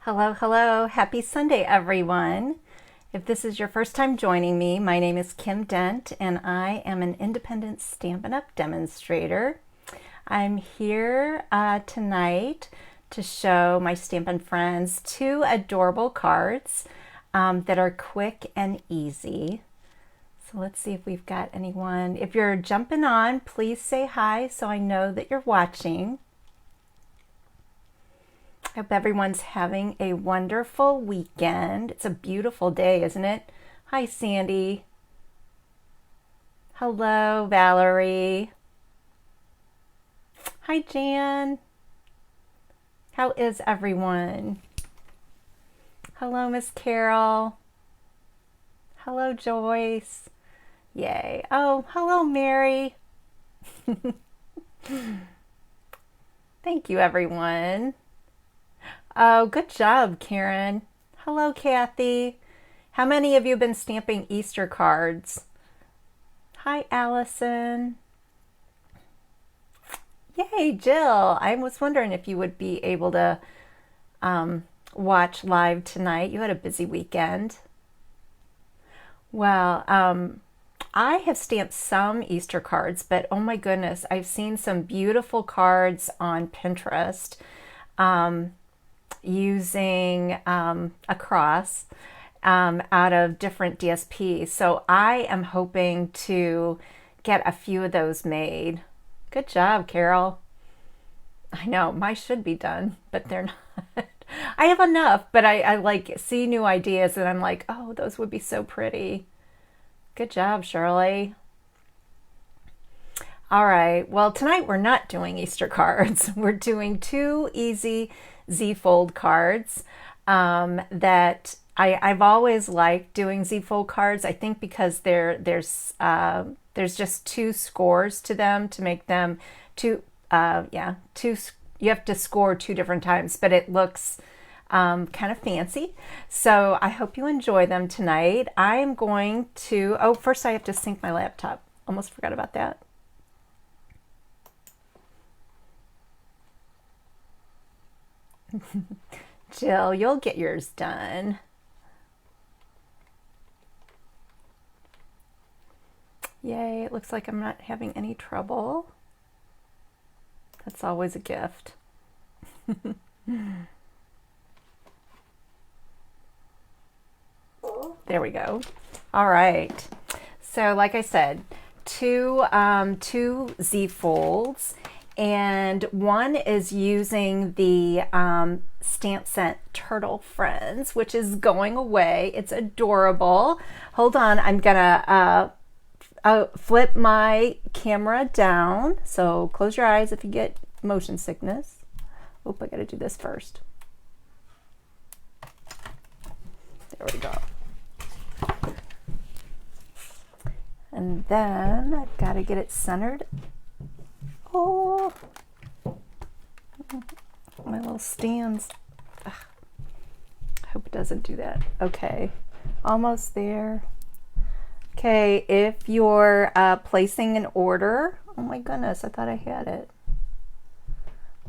Hello, hello. Happy Sunday, everyone. If this is your first time joining me, my name is Kim Dent, and I am an independent Stampin' Up! Demonstrator. I'm here tonight to show my Stampin' friends two adorable cards that are quick and easy. So let's see if we've got anyone. If you're jumping on, please say hi so I know that you're watching. I hope everyone's having a wonderful weekend. It's a beautiful day, isn't it? Hi, Sandy. Hello, Valerie. Hi, Jan. How is everyone? Hello, Miss Carol. Hello, Joyce. Yay. Oh, hello, Mary. Thank you, everyone. Oh, good job, Karen. Hello, Kathy. How many of you have been stamping Easter cards? Hi, Allison. Yay, Jill. I was wondering if you would be able to watch live tonight. You had a busy weekend. Well, I have stamped some Easter cards, but oh my goodness, I've seen some beautiful cards on Pinterest. Using a cross out of different DSPs. So I am hoping to get a few of those made. Good job, Carol. I know, mine should be done, but they're not. I have enough, but I like see new ideas and I'm like, oh, those would be so pretty. Good job, Shirley. All right, well, tonight we're not doing Easter cards. We're doing two easy Z-fold cards that I've always liked doing Z-fold cards. I think because there's just two scores to them to make them two. You have to score two different times, but it looks kind of fancy. So I hope you enjoy them tonight. I'm going to. Oh, first I have to sync my laptop. Almost forgot about that. Jill, you'll get yours done. Yay, it looks like I'm not having any trouble. That's always a gift. There we go. All right. So like I said, two Z-folds. And one is using the Stamp Scent Turtle Friends, which is going away. It's adorable. Hold on, I'm gonna flip my camera down. So close your eyes if you get motion sickness. Oop, I gotta do this first. There we go. And then I've got to get it centered. Oh, my little stands. Ugh. I hope it doesn't do that. Okay, almost there. Okay, if you're placing an order, oh my goodness, I thought I had it.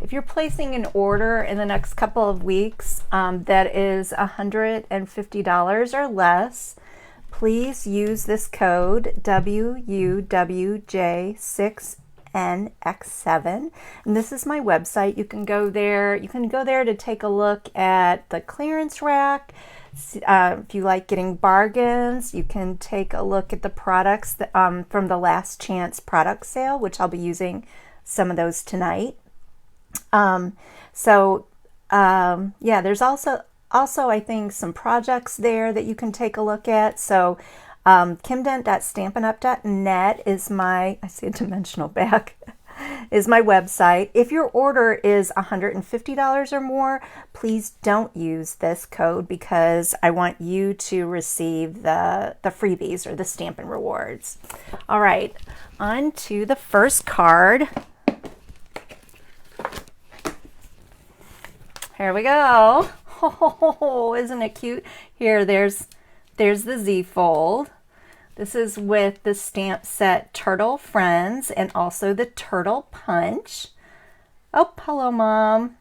If you're placing an order in the next couple of weeks that is $150 or less, please use this code WUWJ6 NX7, and this is my website. You can go there. You can go there to take a look at the clearance rack. If you like getting bargains, you can take a look at the products that, from the last chance product sale, which I'll be using some of those tonight. Yeah, there's also I think some projects there that you can take a look at. So kimdent.stampinup.net is my, I see a dimensional back, is my website. If your order is $150 or more, please don't use this code because I want you to receive the freebies or the Stampin' rewards. All right, on to the first card. Here we go. Oh, isn't it cute? Here, there's the Z-fold. This is with the stamp set Turtle Friends and also the Turtle Punch. Oh, hello, Mom.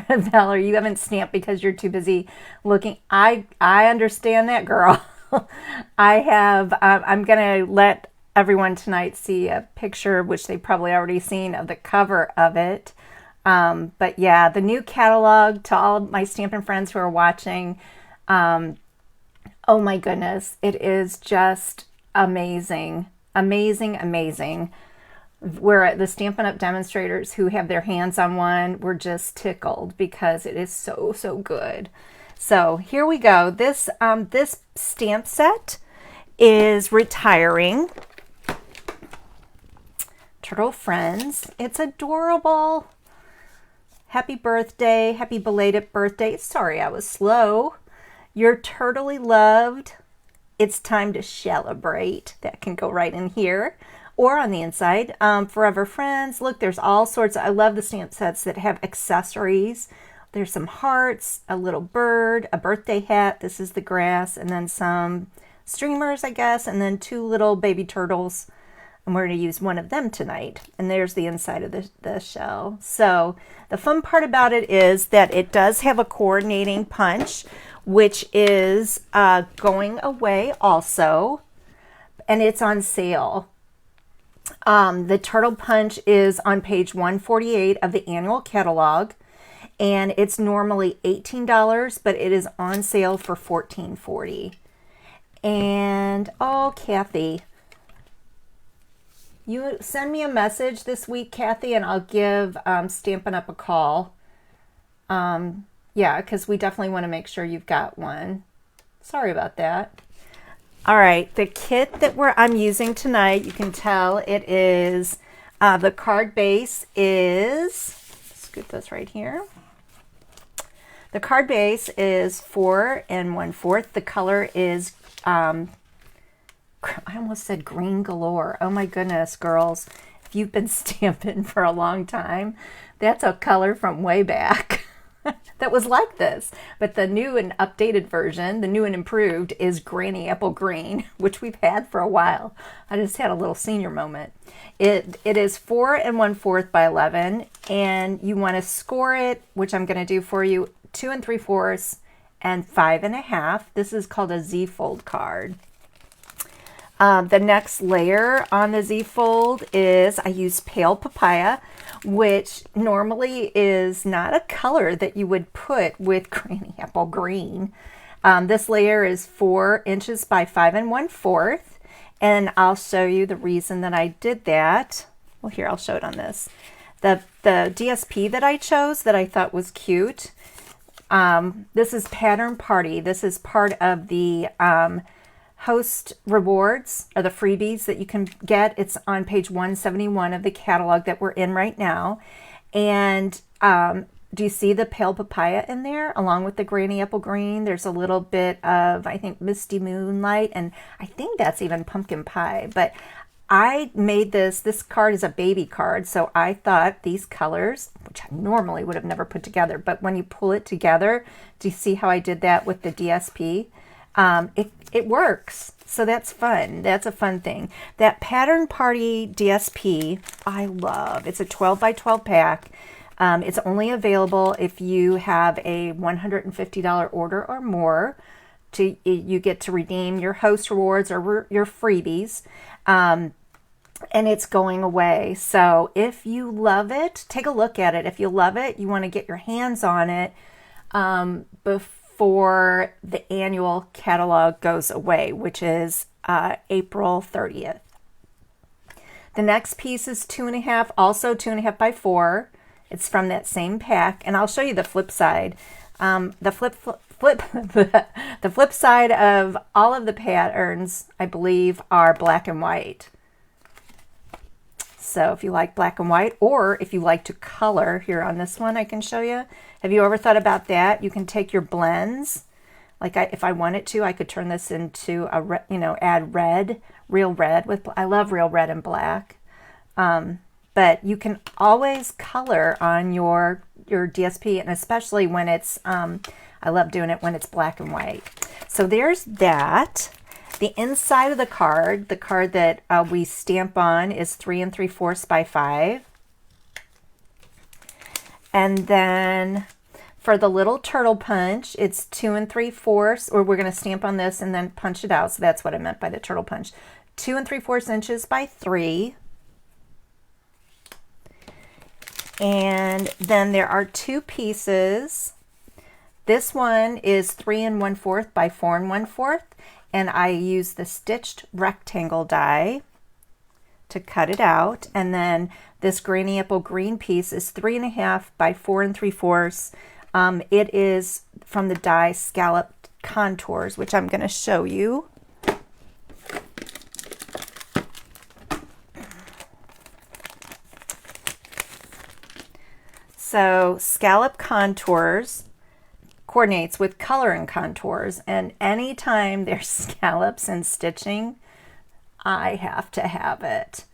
Valerie, you haven't stamped because you're too busy looking. I understand that, girl. I have. I'm gonna let everyone tonight see a picture, which they've probably already seen, of the cover of it. But yeah, the new catalog, to all of my Stampin' friends who are watching. Oh my goodness, it is just amazing, amazing, amazing. We're the Stampin' Up! Demonstrators who have their hands on one. We're just tickled because it is so, so good. So here we go. This stamp set is retiring. Turtle Friends. It's adorable. Happy birthday. Happy belated birthday. Sorry I was slow. You're turtly loved. It's time to celebrate. That can go right in here or on the inside. Forever Friends. Look, there's all sorts. I love the stamp sets that have accessories. There's some hearts, a little bird, a birthday hat. This is the grass, and then some streamers, I guess, and then 2 little baby turtles. And we're going to use one of them tonight. And there's the inside of the shell. So the fun part about it is that it does have a coordinating punch, which is going away also. And it's on sale. The turtle punch is on page 148 of the annual catalog. And it's normally $18, but it is on sale for $14.40. And, oh, Kathy, you send me a message this week, Kathy, and I'll give Stampin' Up! A call. Yeah, because we definitely want to make sure you've got one. Sorry about that. All right, the kit that I'm using tonight, you can tell it is, the card base is, scoot this right here. The card base is 4 1/4. The color is, I almost said green galore. Oh my goodness, girls. If you've been stamping for a long time, that's a color from way back that was like this. But the new and updated version, the new and improved, is Granny Apple Green, which we've had for a while. I just had a little senior moment. It is 4 1/4 by 11, and you want to score it, which I'm going to do for you, 2 3/4 and 5 1/2. This is called a Z-fold card. The next layer on the Z-fold is, I use Pale Papaya, which normally is not a color that you would put with Granny Apple Green. This layer is 4 inches by 5 1/4, and I'll show you the reason that I did that. Well, here, I'll show it on this. The DSP that I chose that I thought was cute, this is Pattern Party. This is part of the host rewards, or the freebies that you can get. It's on page 171 of the catalog that we're in right now. And do you see the Pale Papaya in there along with the Granny Apple Green? There's a little bit of, I think, Misty Moonlight, and I think that's even Pumpkin Pie. But I made this card is a baby card, so I thought these colors, which I normally would have never put together, but when you pull it together, do you see how I did that with the DSP? It works. So that's fun. That's a fun thing. That Pattern Party DSP, I love. It's a 12 by 12 pack. It's only available if you have a $150 order or more. You get to redeem your host rewards or your freebies. And it's going away. So if you love it, take a look at it. If you love it, you want to get your hands on it before the annual catalog goes away, which is April 30th. The next piece is 2 1/2, also 2 1/2 by 4. It's from that same pack, and I'll show you the flip side. The flip side of all of the patterns, I believe, are black and white. So if you like black and white, or if you like to color, here on this one I can show you. Have you ever thought about that? You can take your blends, like if I wanted to, I could turn this into a, add red, real red with, I love real red and black. But you can always color on your DSP, and especially when it's, I love doing it when it's black and white. So there's that. The inside of the card that we stamp on, is 3 3/4 by 5. And then For the little turtle punch, it's 2 3/4, or we're going to stamp on this and then punch it out. So that's what I meant by the turtle punch. 2 3/4 inches by 3. And then there are 2 pieces. This one is 3 1/4 by 4 1/4. And I use the stitched rectangle die to cut it out. And then this granny apple green piece is 3 1/2 by 4 3/4. It is from the die Scalloped Contours, which I'm going to show you. So Scallop Contours coordinates with Color and Contours, and anytime there's scallops and stitching, I have to have it.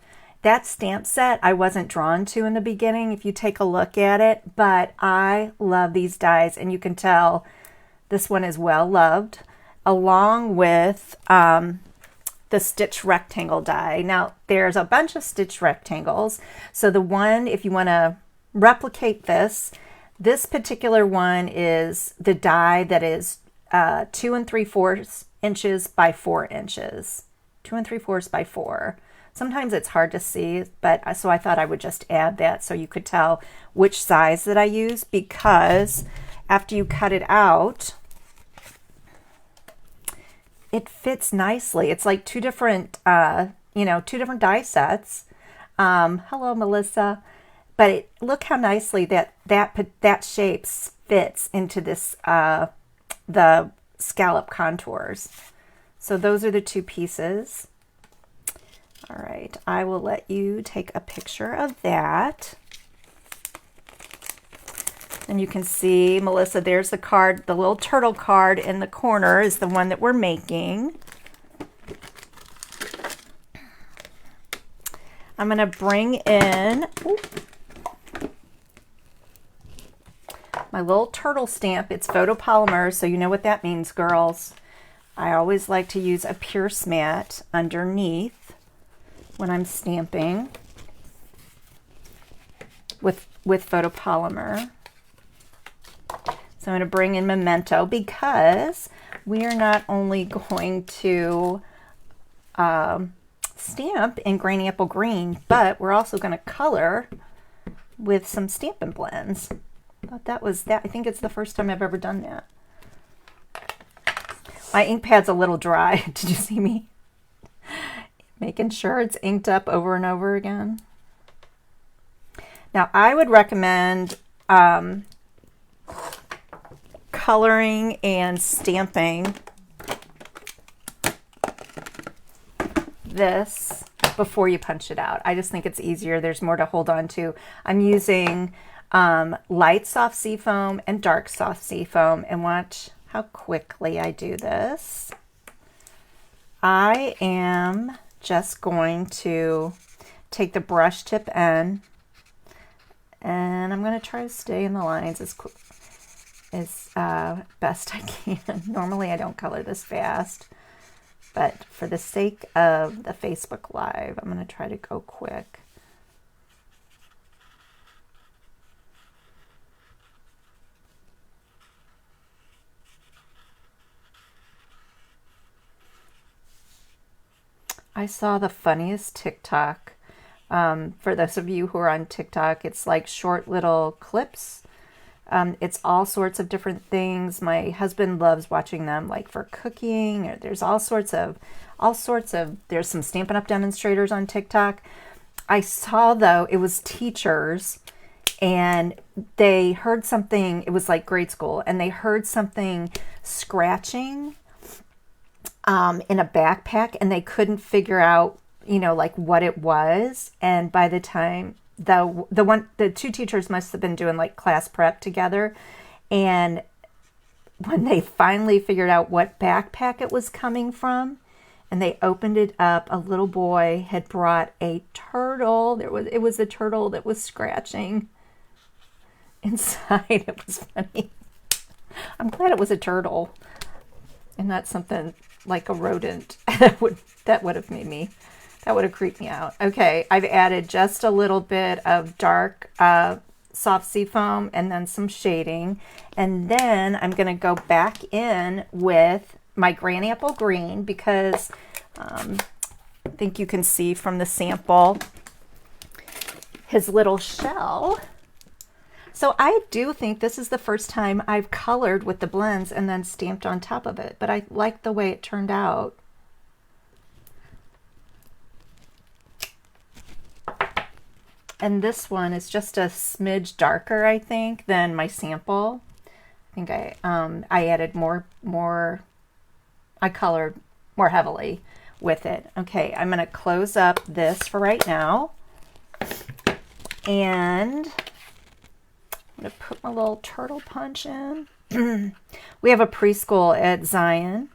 That stamp set I wasn't drawn to in the beginning, if you take a look at it, but I love these dies, and you can tell this one is well loved, along with the stitch rectangle die. Now, there's a bunch of stitch rectangles, so the one, if you want to replicate this particular one is the die that is 2 3/4 inches by 4 inches. 2 3/4 by 4. Sometimes it's hard to see, but so I thought I would just add that so you could tell which size that I use, because after you cut it out, it fits nicely. It's like two different die sets. Hello, Melissa. But look how nicely that shape fits into this the Scallop Contours. So those are the 2 pieces. All right, I will let you take a picture of that. And you can see, Melissa, there's the card, the little turtle card in the corner is the one that we're making. I'm going to bring in my little turtle stamp. It's photopolymer, so you know what that means, girls. I always like to use a Pierce mat underneath when I'm stamping with photopolymer. So I'm going to bring in Memento, because we are not only going to stamp in Granny Apple Green, but we're also going to color with some Stampin' blends. But that was that. I think it's the first time I've ever done that. My ink pad's a little dry. Did you see me making sure it's inked up over and over again? Now, I would recommend coloring and stamping this before you punch it out. I just think it's easier. There's more to hold on to. I'm using light soft seafoam and dark soft seafoam, and watch how quickly I do this. I am just going to take the brush tip end, and I'm going to try to stay in the lines as best I can. Normally I don't color this fast, but for the sake of the Facebook Live, I'm going to try to go quick. I saw the funniest TikTok. For those of you who are on TikTok, it's like short little clips. It's all sorts of different things. My husband loves watching them, like for cooking. There's all sorts of, there's some Stampin' Up! Demonstrators on TikTok. I saw, though, it was teachers, and they heard something, it was like grade school, and they heard something scratching in a backpack, and they couldn't figure out, like what it was. And by the time the 2 teachers must have been doing like class prep together, and when they finally figured out what backpack it was coming from, and they opened it up, a little boy had brought a turtle. It was a turtle that was scratching inside. It was funny. I'm glad it was a turtle and not something like a rodent. that would have creeped me out. Okay, I've added just a little bit of dark soft sea foam and then some shading. And then I'm going to go back in with my Granny Apple Green because I think you can see from the sample his little shell. So I do think this is the first time I've colored with the blends and then stamped on top of it, but I like the way it turned out. And this one is just a smidge darker, I think, than my sample. I think I added I colored more heavily with it. Okay, I'm gonna close up this for right now. And I'm gonna put my little turtle punch in. We have a preschool at Zion,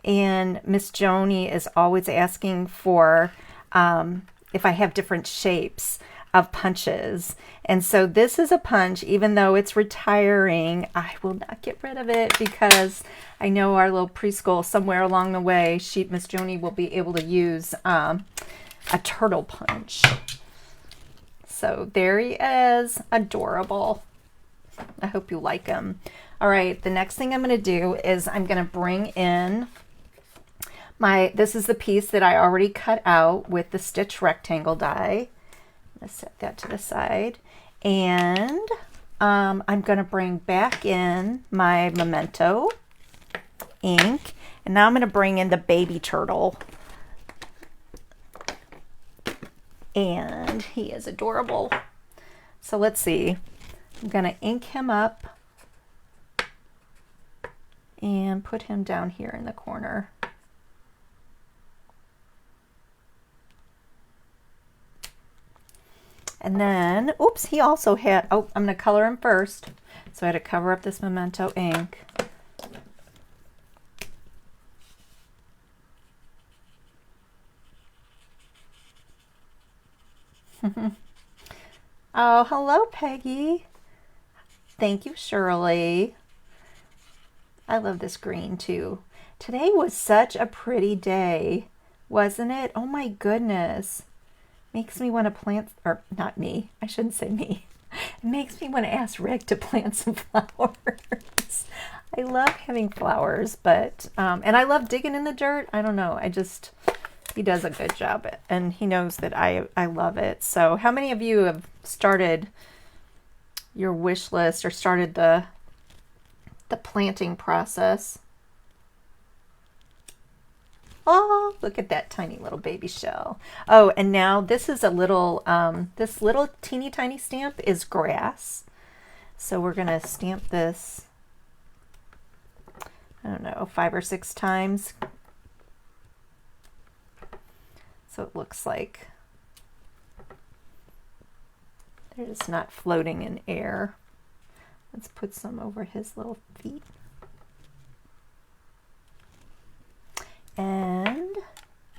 and Miss Joni is always asking for if I have different shapes of punches. And so this is a punch, even though it's retiring, I will not get rid of it because I know our little preschool somewhere along the way, Miss Joni will be able to use a turtle punch. So there he is, adorable. I hope you like him. All right, the next thing I'm going to do is I'm going to bring in this is the piece that I already cut out with the stitch rectangle die. Let's set that to the side. And I'm going to bring back in my Memento ink. And now I'm going to bring in the baby turtle. And he is adorable. So let's see. I'm going to ink him up and put him down here in the corner. And then, oops, he also had, I'm going to color him first. So I had to cover up this Memento ink. Oh, hello, Peggy. Thank you, Shirley. I love this green too. Today was such a pretty day, wasn't it? Oh my goodness. Makes me want to plant, or not me, I shouldn't say me. It makes me want to ask Rick to plant some flowers. I love having flowers, but, and I love digging in the dirt. I don't know, he does a good job, and he knows that I love it. So how many of you have started your wish list or started the planting process? Oh, look at that tiny little baby shell. Oh, and now this is a little, this little teeny tiny stamp is grass. So we're going to stamp this, I don't know, 5 or 6 times. So it looks like they're just not floating in air. Let's put some over his little feet. And,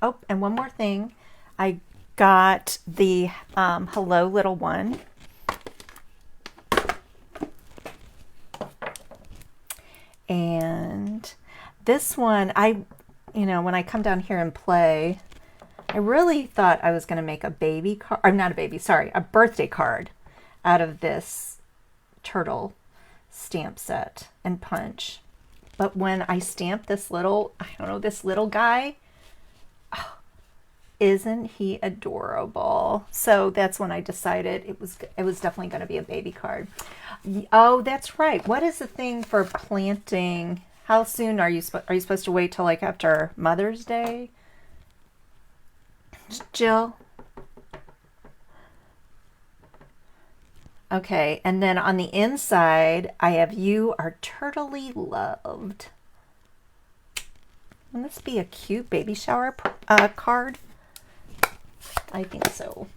oh, and one more thing. I got the Hello Little One. And this one, when I come down here and play, I really thought I was going to make a baby card, or not a baby, sorry, a birthday card out of this turtle stamp set and punch. But when I stamped this little, this little guy, oh, isn't he adorable? So that's when I decided it was definitely going to be a baby card. Oh, that's right. What is the thing for planting? How soon are you supposed to wait till like after Mother's Day? Jill? Okay, and then on the inside, I have "You are turtly loved." Wouldn't this be a cute baby shower card? I think so.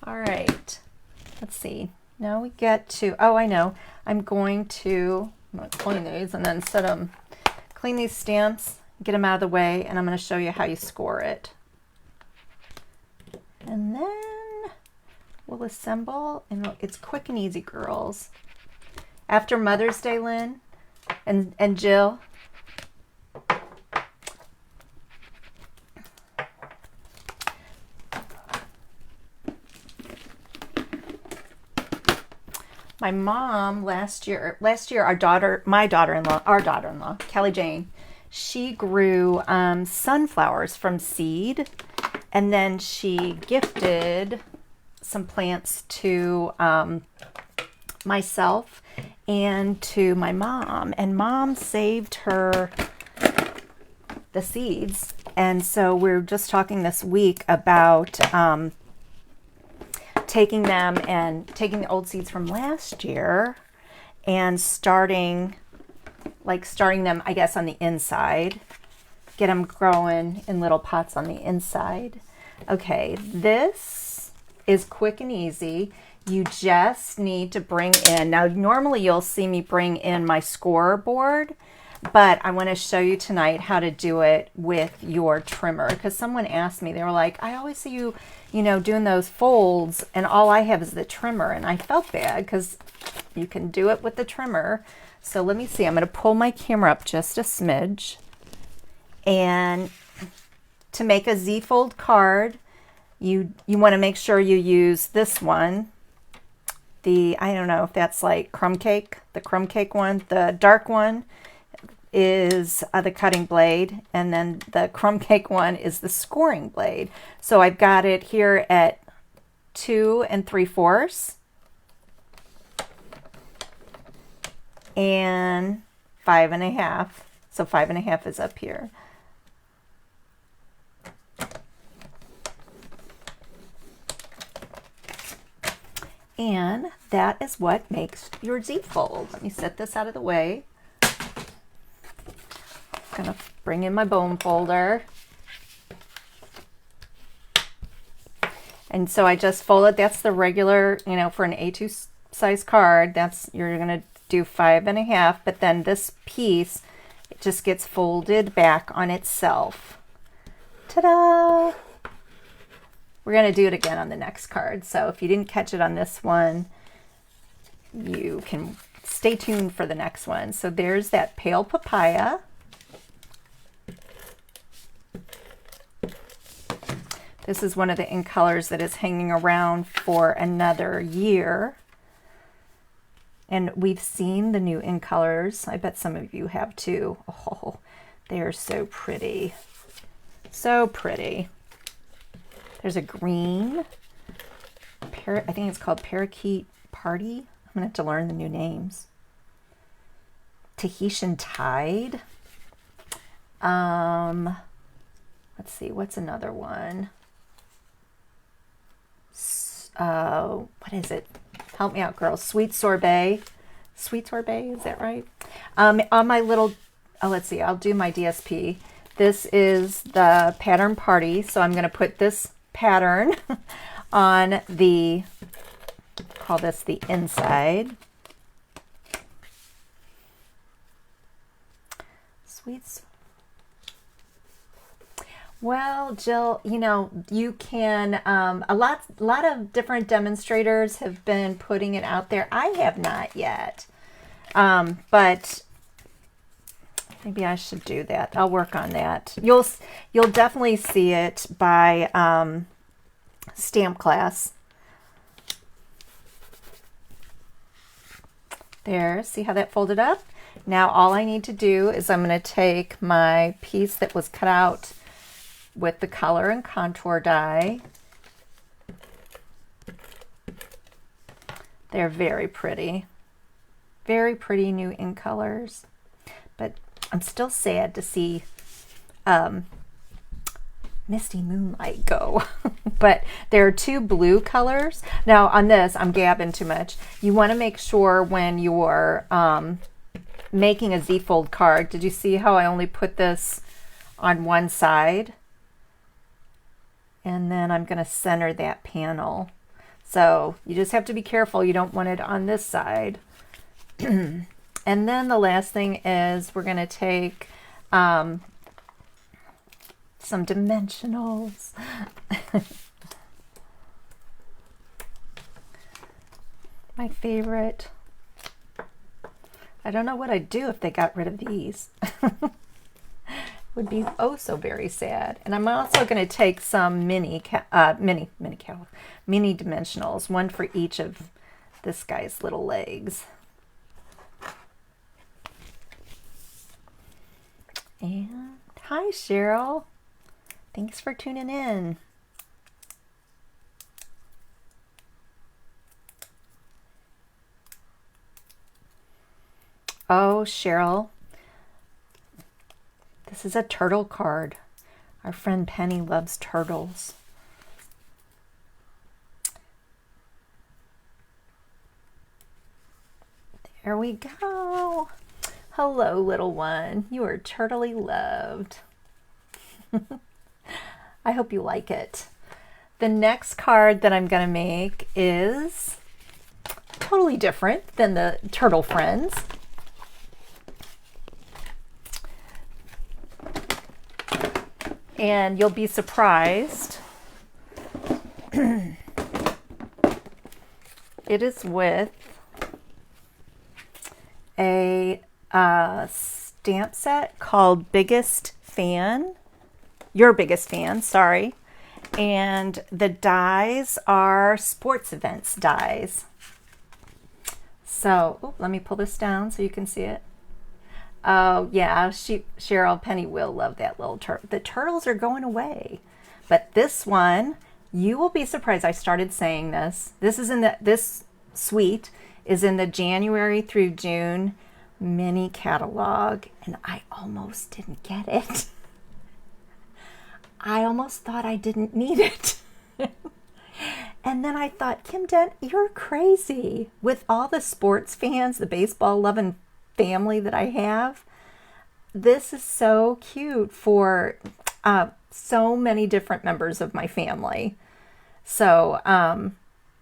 All right, let's see. Now we get to, oh, I know. I'm going to clean these and then clean these stamps, get them out of the way, and I'm going to show you how you score it. And then we'll assemble, and it's quick and easy, girls. After Mother's Day, Lynn and Jill. My mom last year, our daughter-in-law, Kelly Jane, she grew sunflowers from seed, and then she gifted some plants to myself and to my mom, and mom saved her the seeds. And so we're just talking this week about taking the old seeds from last year and starting them, I guess, on the inside. Get them growing in little pots on the inside. Okay, this is quick and easy. You just need to bring in, now normally you'll see me bring in my scoreboard, but I want to show you tonight how to do it with your trimmer, because someone asked me, they were like, I always see you, doing those folds and all I have is the trimmer. And I felt bad because you can do it with the trimmer. So let me see, I'm going to pull my camera up just a smidge. And to make a Z-fold card, you want to make sure you use this one. I don't know if that's like crumb cake, the crumb cake one. The dark one is the cutting blade, and then the crumb cake one is the scoring blade. So I've got it here at 2 3/4 and 5 1/2. So 5 1/2 is up here. And that is what makes your Z-fold. Let me set this out of the way. I'm gonna bring in my bone folder. And so I just folded, that's the regular, for an A2 size card, you're gonna do 5 1/2, but then this piece, it just gets folded back on itself. Ta-da! We're going to do it again on the next card. So if you didn't catch it on this one, you can stay tuned for the next one. So there's that pale papaya. This is one of the ink colors that is hanging around for another year. And we've seen the new ink colors. I bet some of you have too. Oh, they are so pretty. So pretty. There's a green, I think it's called Parakeet Party. I'm going to have to learn the new names. Tahitian Tide. Let's see, what's another one? What is it? Help me out, girls. Sweet Sorbet. Sweet Sorbet, is that right? On my little, let's see, I'll do my DSP. This is the Pattern Party, so I'm going to put this pattern on the, call this the inside. Sweets. Well, Jill, you can, a lot of different demonstrators have been putting it out there. I have not yet, but maybe I should do that. I'll work on that. You'll definitely see it by Stamp Class. There, see how that folded up? Now all I need to do is I'm going to take my piece that was cut out with the color and contour die. They're very pretty. Very pretty new ink colors. But I'm still sad to see Misty Moonlight go. But there are two blue colors. Now on this, I'm gabbing too much. You want to make sure when you're making a Z-fold card, did you see how I only put this on one side? And then I'm going to center that panel. So you just have to be careful. You don't want it on this side. And then the last thing is we're going to take some dimensionals. My favorite. I don't know what I'd do if they got rid of these. Would be oh so very sad. And I'm also going to take some mini dimensionals, one for each of this guy's little legs. And hi, Cheryl. Thanks for tuning in. Oh, Cheryl, this is a turtle card. Our friend Penny loves turtles. There we go. Hello, little one. You are turtly loved. I hope you like it. The next card that I'm going to make is totally different than the turtle friends. And you'll be surprised. It is with a stamp set called Biggest Fan. Your Biggest Fan, sorry. And the dies are sports events dies. So, let me pull this down so you can see it. Oh, yeah, Cheryl, Penny will love that little turtle. The turtles are going away. But this one, you will be surprised. I started saying this. This suite is in the January through June mini catalog, and I almost didn't get it. I almost thought I didn't need it. And then I thought, Kim Dent, you're crazy. With all the sports fans, the baseball loving family that I have, this is so cute for so many different members of my family. So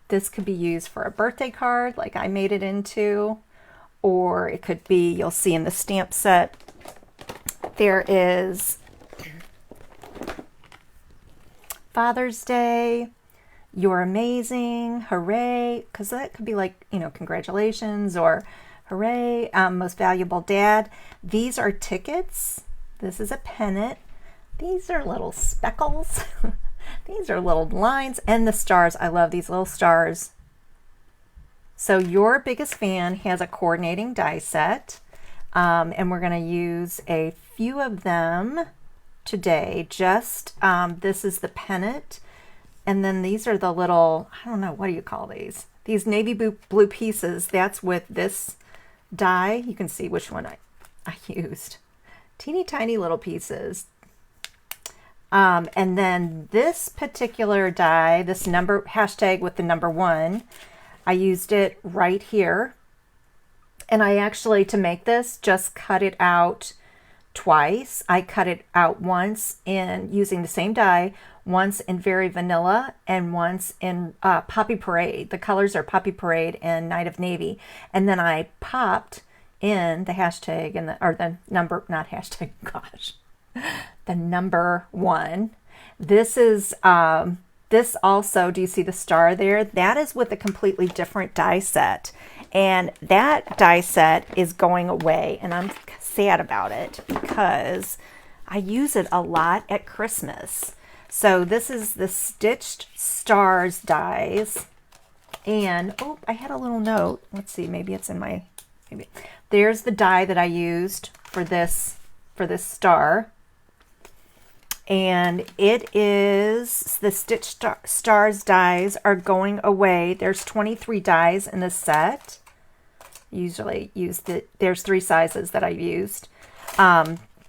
this could be used for a birthday card like I made it into, or it could be, you'll see in the stamp set, there is Father's Day, you're amazing, hooray, because that could be like, congratulations, or hooray, most valuable dad. These are tickets. This is a pennant. These are little speckles. These are little lines, and the stars. I love these little stars. So Your Biggest Fan has a coordinating die set, and we're going to use a few of them today. Just this is the pennant, and then these are the little, I don't know, what do you call these? These navy blue pieces. That's with this die. You can see which one I used. Teeny tiny little pieces. And then this particular die, this number hashtag with the number 1, I used it right here. And I actually, to make this, just cut it out twice. I cut it out once in using the same die, once in Very Vanilla and once in Poppy Parade. The colors are Poppy Parade and Night of Navy. And then I popped in the hashtag and the number, not hashtag, gosh, the number 1. This is, this also, do you see the star there? That is with a completely different die set. And that die set is going away, and I'm sad about it because I use it a lot at Christmas. So this is the Stitched Stars dies. And, oh, I had a little note. Let's see, maybe it's in my, maybe. There's the die that I used for this star. And it is, the Stitched Stars dies are going away. There's 23 dies in the set. Usually use there's 3 sizes that I've used.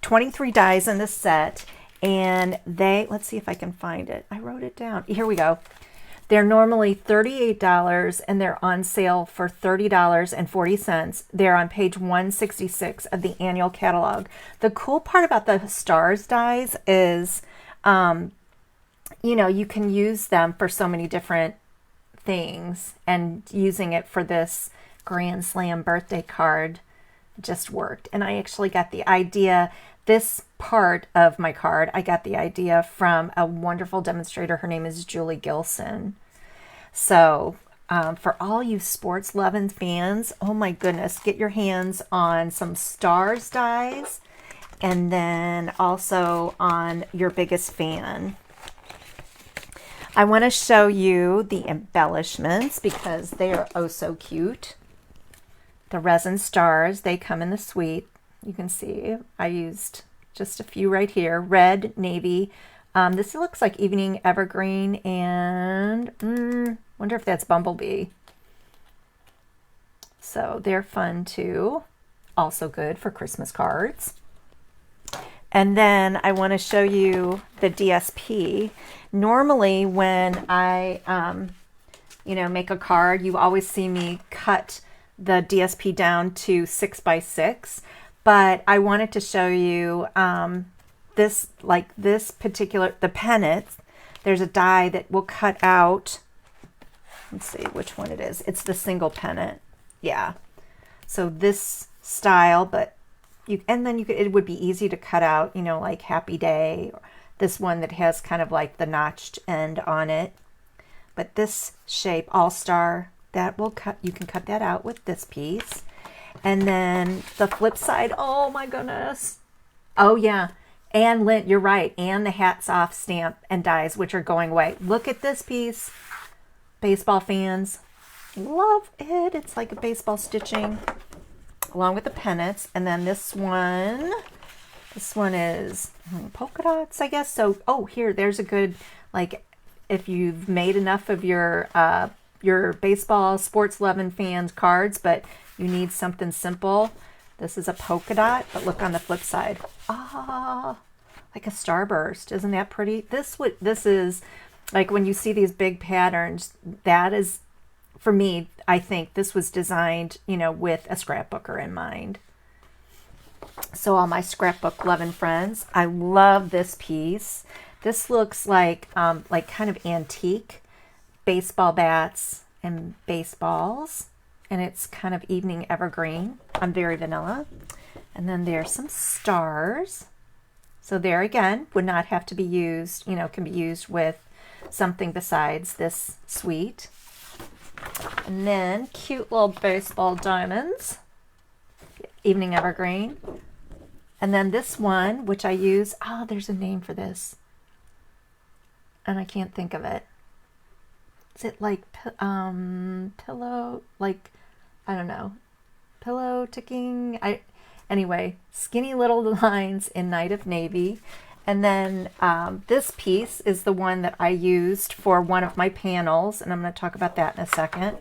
23 dies in the set, and let's see if I can find it. I wrote it down. Here we go. They're normally $38 and they're on sale for $30.40. They're on page 166 of the annual catalog. The cool part about the stars dies is, you can use them for so many different things, and using it for this Grand Slam birthday card just worked. And I actually got the idea, this part of my card, I got the idea from a wonderful demonstrator. Her name is Julie Gilson. So for all you sports loving fans, oh my goodness, get your hands on some stars dies, and then also on Your Biggest Fan. I want to show you the embellishments because they are oh so cute. The resin stars, they come in the suite. You can see I used just a few right here. Red, navy. This looks like evening evergreen and wonder if that's bumblebee. So they're fun too. Also good for Christmas cards. And then I want to show you the DSP. Normally when I, make a card, you always see me cut the DSP down to 6 by 6. But I wanted to show you this particular, the pennant. There's a die that will cut out. Let's see which one it is. It's the single pennant. Yeah. So this style, but it would be easy to cut out, like Happy Day, or this one that has kind of like the notched end on it. But this shape, All Star, that will cut, you can cut that out with this piece. And then the flip side, oh my goodness. Oh yeah. And lint, you're right. And the hats off stamp and dies, which are going away. Look at this piece. Baseball fans love it. It's like a baseball stitching along with the pennants. And then this one is polka dots, I guess. So, there's a good, like, if you've made enough of your baseball sports loving fans cards, but you need something simple. This is a polka dot, but look on the flip side. Like a starburst. Isn't that pretty? This is like when you see these big patterns, that is, for me, I think this was designed, with a scrapbooker in mind. So all my scrapbook loving friends, I love this piece. This looks like kind of antique baseball bats and baseballs. And it's kind of evening evergreen. I'm very vanilla. And then there's some stars. So there again, would not have to be used, can be used with something besides this suite. And then cute little baseball diamonds. Evening evergreen. And then this one, which I use, there's a name for this. And I can't think of it. Is it like pillow, like, I don't know, pillow ticking? Anyway, skinny little lines in Night of Navy. And then this piece is the one that I used for one of my panels, and I'm going to talk about that in a second.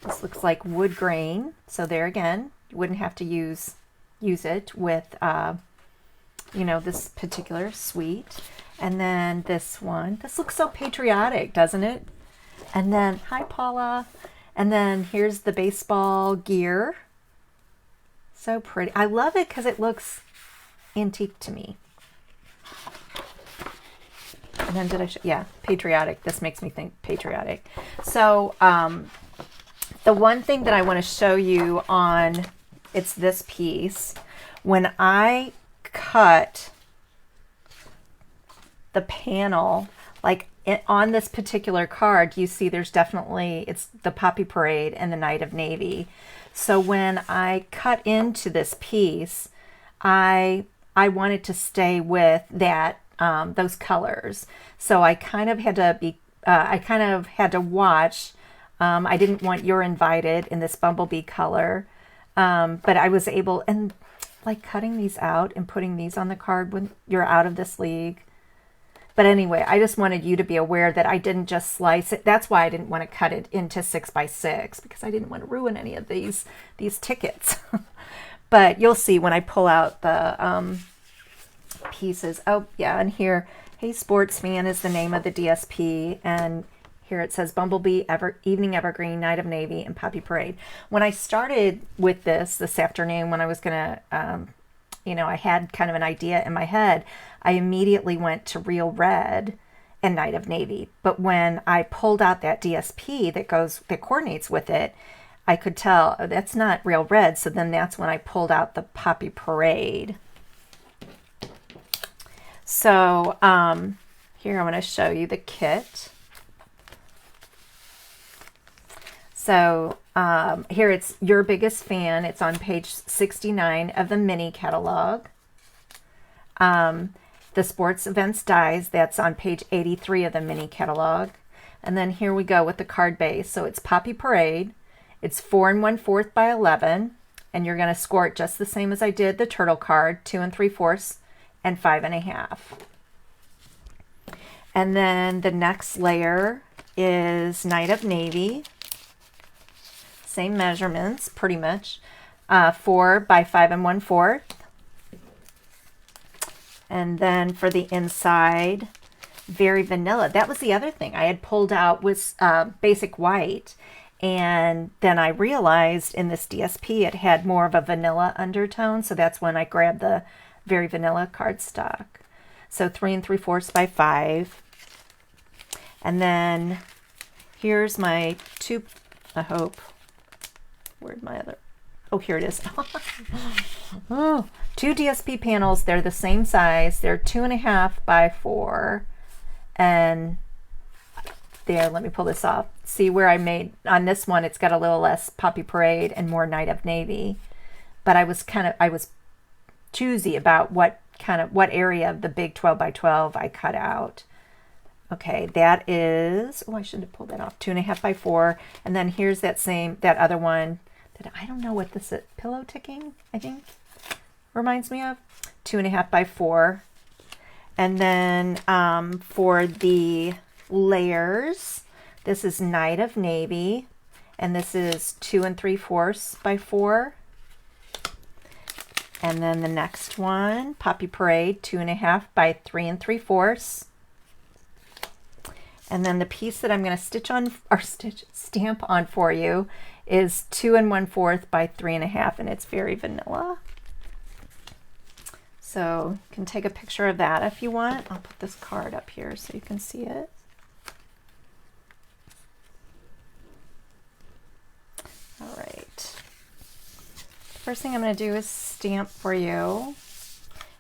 This looks like wood grain. So there again, you wouldn't have to use it with, this particular suite. And then this one, this looks so patriotic, doesn't it? And then, hi Paula. And then here's the baseball gear. So pretty. I love it because it looks antique to me. And then patriotic. This makes me think patriotic. So the one thing that I want to show you on, it's this piece. When I cut the panel, like on this particular card, you see there's definitely, it's the Poppy Parade and the Night of Navy. So when I cut into this piece, I wanted to stay with that, those colors. So I kind of had to watch. I didn't want You're Invited in this bumblebee color. But I was able, and like cutting these out and putting these on the card when you're out of this league. But anyway, I just wanted you to be aware that I didn't just slice it. That's why I didn't want to cut it into 6 by 6 because I didn't want to ruin any of these tickets. But you'll see when I pull out the pieces. Oh yeah, and here, Hey Sports Fan is the name of the DSP, and here it says Bumblebee, Evening Evergreen, Night of Navy, and Poppy Parade. When I started with this afternoon, when I was gonna, I had kind of an idea in my head, I immediately went to Real Red and Night of Navy. But when I pulled out that DSP that coordinates with it, I could tell that's not Real Red. So then that's when I pulled out the Poppy Parade. So here I want to show you the kit. So here it's Your Biggest Fan. It's on page 69 of the mini catalog. the sports events dies. That's on page 83 of the mini catalog. And then here we go with the card base. So it's Poppy Parade. It's 4 1/4 by 11. And you're going to score it just the same as I did the turtle card, 2 3/4 and 5 1/2. And then the next layer is Night of Navy. Same measurements, pretty much. 4 by 5 1/4. And then for the inside, very vanilla. That was the other thing I had pulled out was basic white. And then I realized in this DSP it had more of a vanilla undertone. So that's when I grabbed the very vanilla cardstock. So 3 3/4 by 5. And then here's my two, I hope. Where'd my other? Oh, here it is. Oh, 2 DSP panels. They're the same size. They're 2 1/2 by 4. And there, let me pull this off. See where I made, on this one, it's got a little less Poppy Parade and more Night of Navy. But I was choosy about what area of the big 12 by 12 I cut out. Okay, that is, oh, I should have pulled that off. 2 1/2 by 4. And then here's that other one that I don't know what this is. Pillow ticking, I think, reminds me of. 2 1/2 by 4. And then for the layers, this is Night of Navy, and this is 2 3/4 by 4. And then the next one, Poppy Parade, 2 1/2 by 3 3/4. And then the piece that I'm going to stamp on for you is 2 1/4 by 3 1/2, and it's very vanilla. So you can take a picture of that if you want. I'll put this card up here so you can see it. All right. First thing I'm going to do is stamp for you.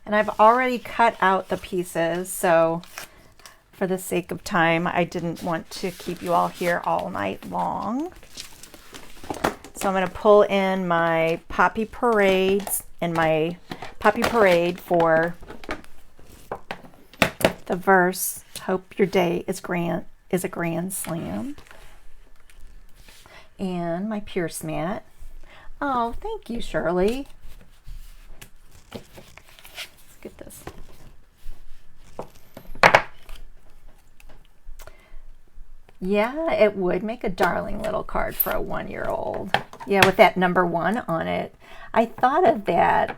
And I've already cut out the pieces, so for the sake of time, I didn't want to keep you all here all night long. So I'm going to pull in my Poppy Parades and my Poppy Parade for the verse, hope your day is a grand slam. And my Pierce mat. Oh, thank you, Shirley. Let's get this. Yeah, it would make a darling little card for a 1-year-old. Yeah, with that number 1 on it. I thought of that.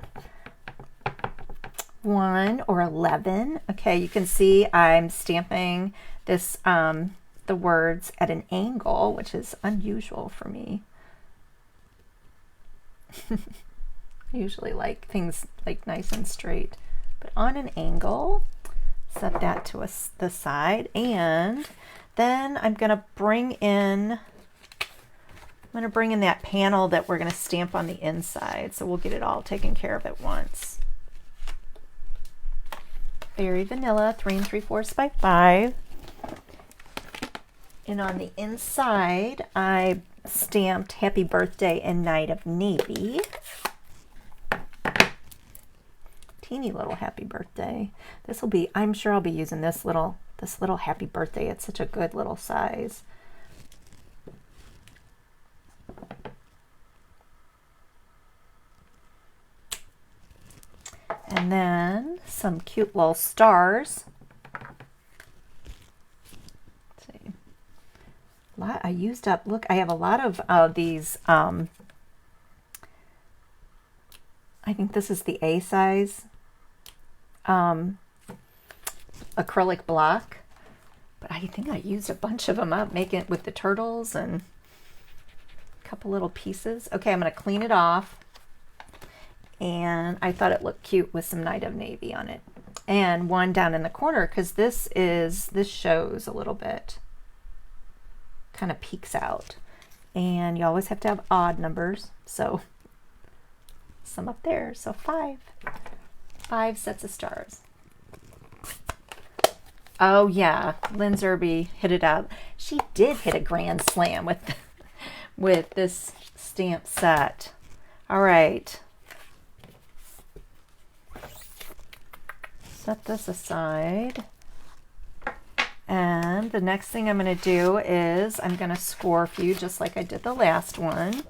1 or 11. Okay, you can see I'm stamping this, the words at an angle, which is unusual for me. I usually like things like nice and straight, but on an angle. Set that to the side, and then I'm going to bring in that panel that we're going to stamp on the inside, so we'll get it all taken care of at once. Very vanilla, 3 3/4 by 5. And on the inside, I stamped Happy Birthday and Night of Navy. Teeny little Happy Birthday. This will be, I'm sure I'll be using this little Happy Birthday. It's such a good little size. And then some cute little stars. Let's see. I used up, look, I have a lot of these, I think this is the A size acrylic block, but I think I used a bunch of them up, making it with the turtles and a couple little pieces. Okay, I'm going to clean it off, and I thought it looked cute with some Night of Navy on it, and one down in the corner, because this shows a little bit, kind of peeks out, and you always have to have odd numbers, so some up there, so 5 sets of stars. Oh yeah, Lynn Zerby hit it out. She did hit a grand slam with this stamp set. All right. set this aside. And the next thing I'm going to do is I'm going to score a few just like I did the last one.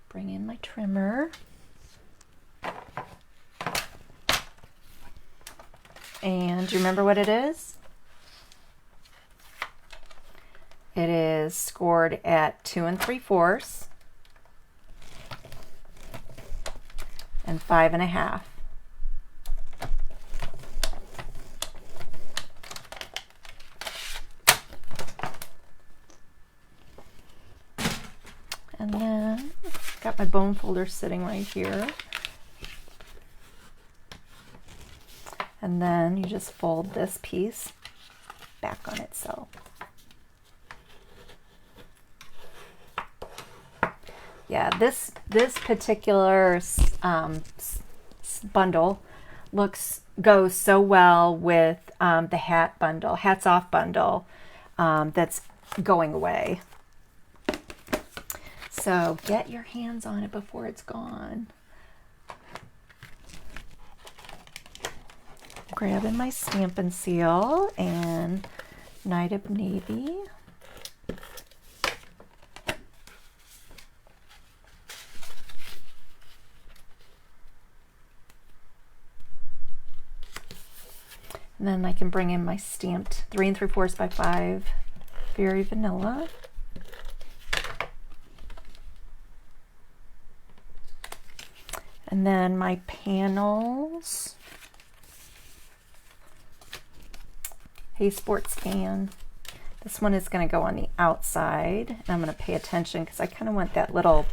Bring in my trimmer. And do you remember what it is? It is scored at 2 3/4 and 5 1/2. And then got my bone folder sitting right here. And then you just fold this piece back on itself. Yeah, this particular bundle goes so well with the hats off bundle that's going away. So get your hands on it before it's gone. Grabbing my Stampin' seal and Night of Navy. And then I can bring in my stamped 3 3/4 by 5 Very Vanilla. And then my panels. Hey Sports Fan. This one is going to go on the outside. And I'm going to pay attention because I kind of want that little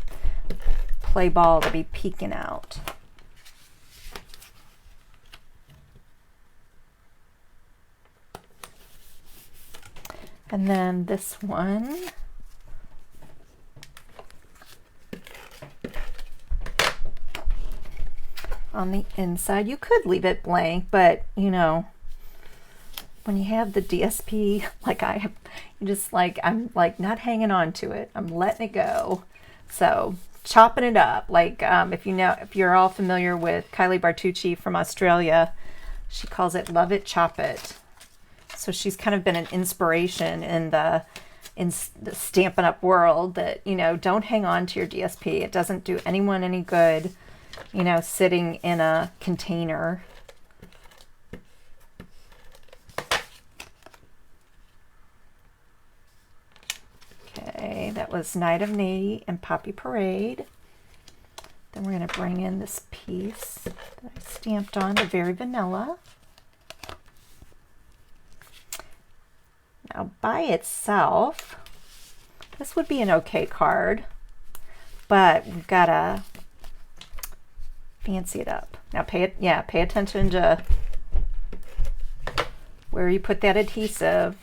play ball to be peeking out. And then this one. On the inside. You could leave it blank, but you know, when you have the DSP like I have, you just like, I'm like not hanging on to it. I'm letting it go. So chopping it up. Like if you're all familiar with Kylie Bartucci from Australia, she calls it love it, chop it. So she's kind of been an inspiration in the Stampin' Up world that, you know, don't hang on to your DSP. It doesn't do anyone any good, you know, sitting in a container. Okay, that was Night of Navy and Poppy Parade. Then we're going to bring in this piece that I stamped on, the Very Vanilla. Now by itself, this would be an okay card, but we've got to fancy it up. Now pay attention to where you put that adhesive.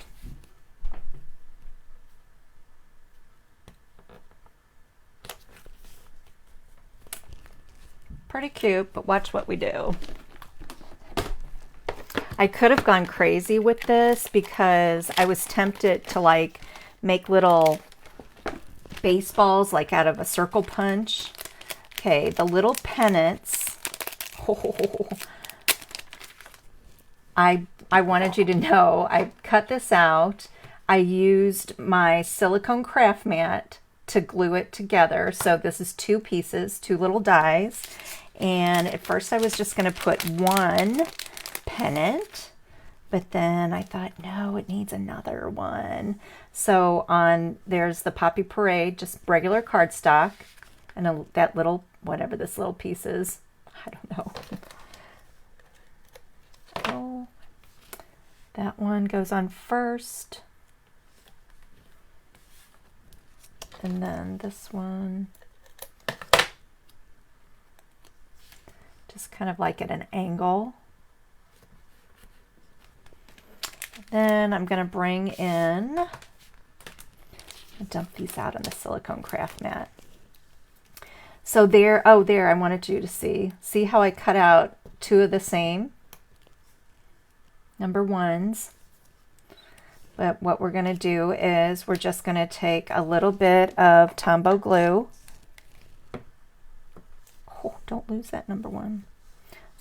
Pretty cute, but watch what we do. I could have gone crazy with this because I was tempted to like make little baseballs like out of a circle punch. Okay, the little pennants. Oh, I wanted you to know I cut this out. I used my silicone craft mat to glue it together. So this is 2 pieces, 2 little dies. And at first I was just going to put one pennant, but then I thought, no, it needs another one. So there's the Poppy Parade, just regular cardstock, and that little, whatever this little piece is, I don't know. Oh, that one goes on first. And then this one, just kind of like at an angle. Then I'm going to bring in, dump these out on the silicone craft mat. So there, I wanted you to see how I cut out 2 of the same number 1s. But what we're going to do is we're just going to take a little bit of Tombow glue. Oh, don't lose that number 1.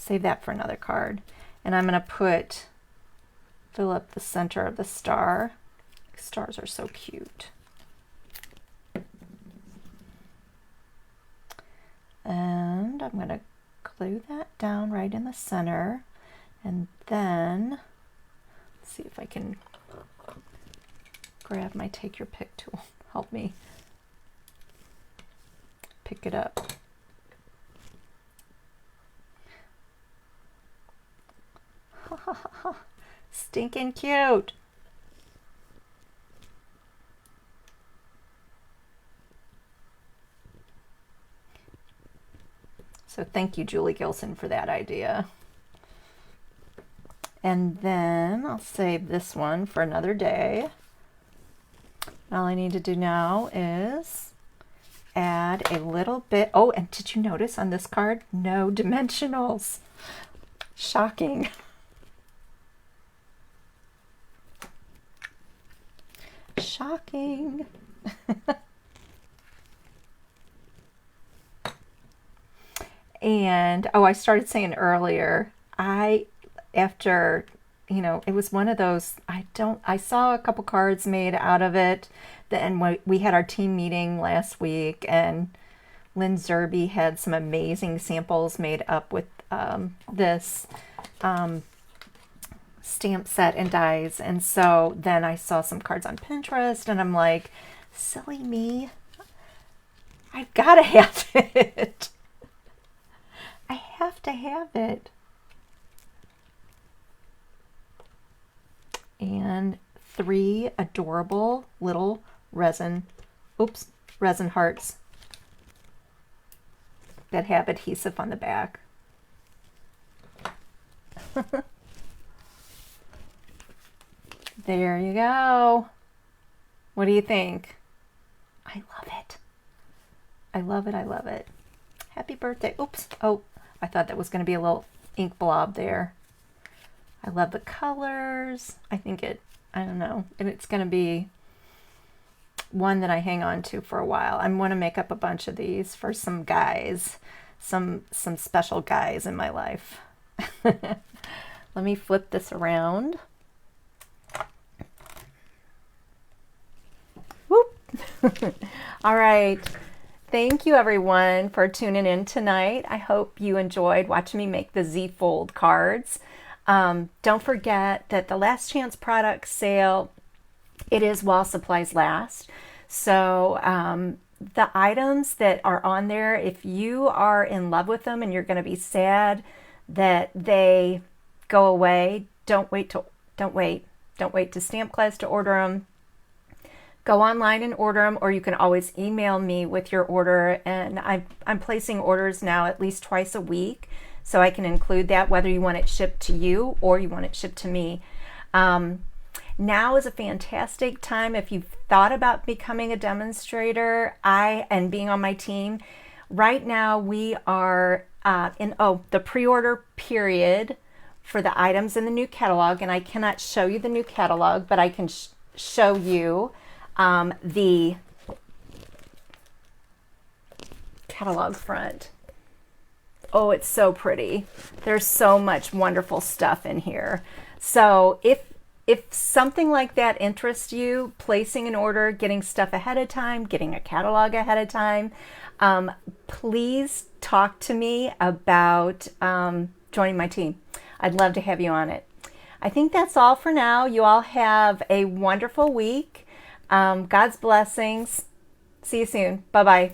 save that for another card. And I'm going to fill up the center of the star. Stars are so cute. And I'm going to glue that down right in the center. And then, let's see if I can grab my Take Your Pick tool. Help me pick it up. Stinking cute. So thank you, Julie Gilson, for that idea. And then I'll save this one for another day. All I need to do now is add a little bit. Oh, and did you notice on this card? No dimensionals. Shocking. Shocking. And, oh, I started saying earlier, after, it was one of those, I saw a couple cards made out of it. And we had our team meeting last week, and Lynn Zerby had some amazing samples made up with this stamp set and dies. And so then I saw some cards on Pinterest, and I'm like, silly me, I've got to have it. I have to have it. And 3 adorable little resin hearts that have adhesive on the back. There you go. What do you think? I love it. I love it. I love it. Happy birthday. Oops. Oh, I thought that was going to be a little ink blob there. I love the colors. I don't know. And it's going to be one that I hang on to for a while. I want to make up a bunch of these for some guys, some special guys in my life. Let me flip this around. Whoop. All right. Thank you, everyone, for tuning in tonight. I hope you enjoyed watching me make the Z-Fold cards. Don't forget that the Last Chance product sale, it is while supplies last. So the items that are on there, if you are in love with them and you're going to be sad that they go away, don't wait to Stamp Class to order them. Go online and order them, or you can always email me with your order. And I'm placing orders now at least twice a week, so I can include that, whether you want it shipped to you or you want it shipped to me. Now is a fantastic time if you've thought about becoming a demonstrator and being on my team. Right now we are in the pre-order period for the items in the new catalog, and I cannot show you the new catalog, but I can show you the catalog front. Oh, it's so pretty. There's so much wonderful stuff in here. So if something like that interests you, placing an order, getting stuff ahead of time, getting a catalog ahead of time, please talk to me about joining my team. I'd love to have you on it. I think that's all for now. You all have a wonderful week. God's blessings. See you soon. Bye-bye.